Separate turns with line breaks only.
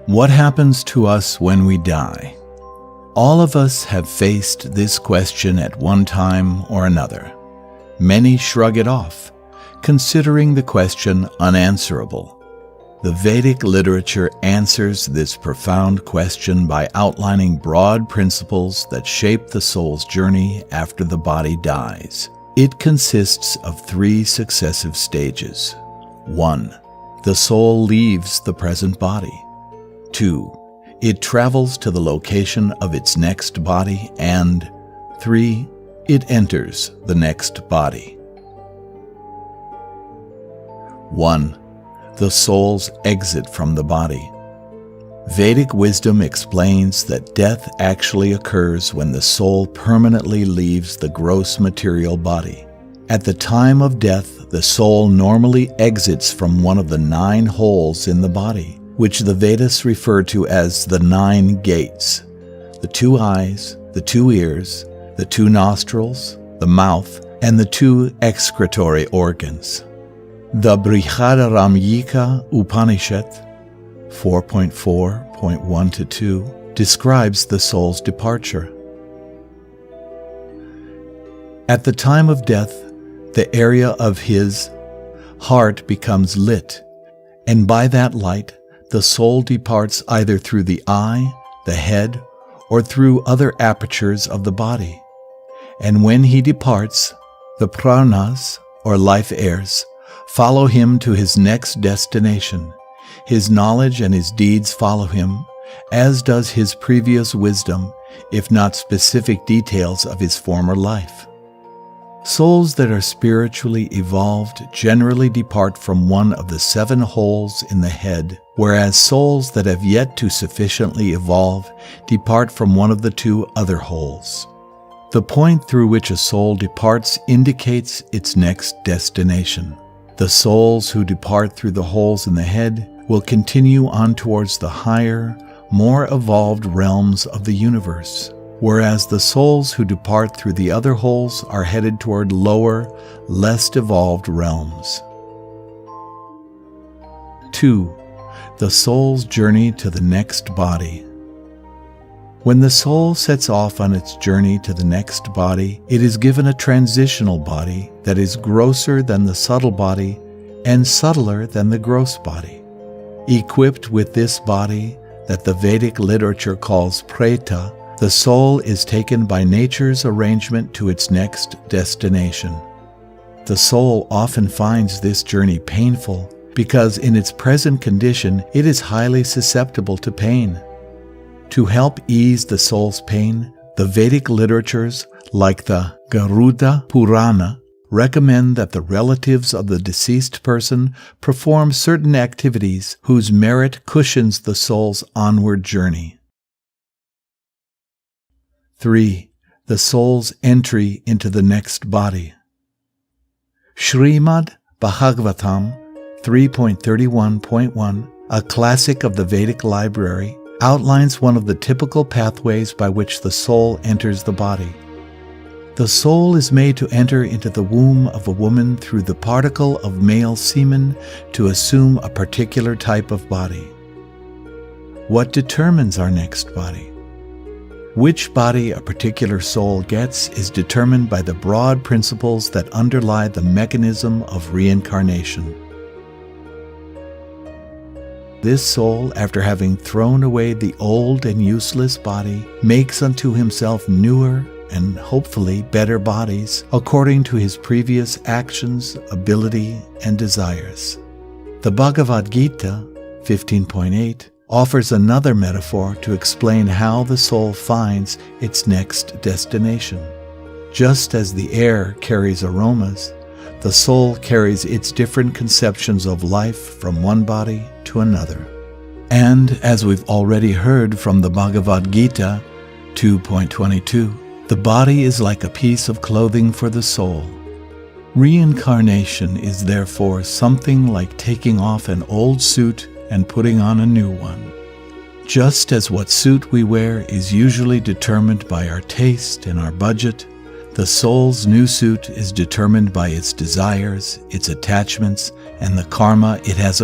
What happens to us when we die? All of us have faced this question at one time or another. Many shrug it off, considering the question unanswerable. The Vedic literature answers this profound question by outlining broad principles that shape the soul's journey after the body dies. It consists of 3 successive stages. 1. The soul leaves the present body. 2. It travels to the location of its next body. And 3. It enters the next body. 1. The soul's exit from the body. Vedic wisdom explains that death actually occurs when the soul permanently leaves the gross material body. At the time of death, the soul normally exits from one of the 9 holes in the body, which the Vedas refer to as the 9 gates: the 2 eyes, the 2 ears, the 2 nostrils, the mouth, and the 2 excretory organs. The Brihadaranyaka Upanishad 4.4.1-2 describes the soul's departure. At the time of death, the area of his heart becomes lit, and by that light, the soul departs either through the eye, the head, or through other apertures of the body. And when he departs, the pranas, or life airs, follow him to his next destination. His knowledge and his deeds follow him, as does his previous wisdom, if not specific details of his former life. Souls that are spiritually evolved generally depart from one of the 7 holes in the head, whereas souls that have yet to sufficiently evolve depart from one of the 2 other holes. The point through which a soul departs indicates its next destination. The souls who depart through the holes in the head will continue on towards the higher, more evolved realms of the universe, whereas the souls who depart through the other holes are headed toward lower, less evolved realms. 2. The soul's journey to the next body. When the soul sets off on its journey to the next body, it is given a transitional body that is grosser than the subtle body and subtler than the gross body. Equipped with this body that the Vedic literature calls preta, the soul is taken by nature's arrangement to its next destination. The soul often finds this journey painful because in its present condition it is highly susceptible to pain. To help ease the soul's pain, the Vedic literatures, like the Garuda Purana, recommend that the relatives of the deceased person perform certain activities whose merit cushions the soul's onward journey. 3. The soul's entry into the next body. Srimad Bhagavatam 3.31.1, a classic of the Vedic library, outlines one of the typical pathways by which the soul enters the body. The soul is made to enter into the womb of a woman through the particle of male semen to assume a particular type of body. What determines our next body? Which body a particular soul gets is determined by the broad principles that underlie the mechanism of reincarnation. This soul, after having thrown away the old and useless body, makes unto himself newer and hopefully better bodies according to his previous actions, ability, and desires. The Bhagavad Gita 15.8 offers another metaphor to explain how the soul finds its next destination. Just as the air carries aromas, the soul carries its different conceptions of life from one body to another. And as we've already heard from the Bhagavad Gita 2.22, the body is like a piece of clothing for the soul. Reincarnation is therefore something like taking off an old suit and putting on a new one. Just as what suit we wear is usually determined by our taste and our budget, the soul's new suit is determined by its desires, its attachments, and the karma it has acquired.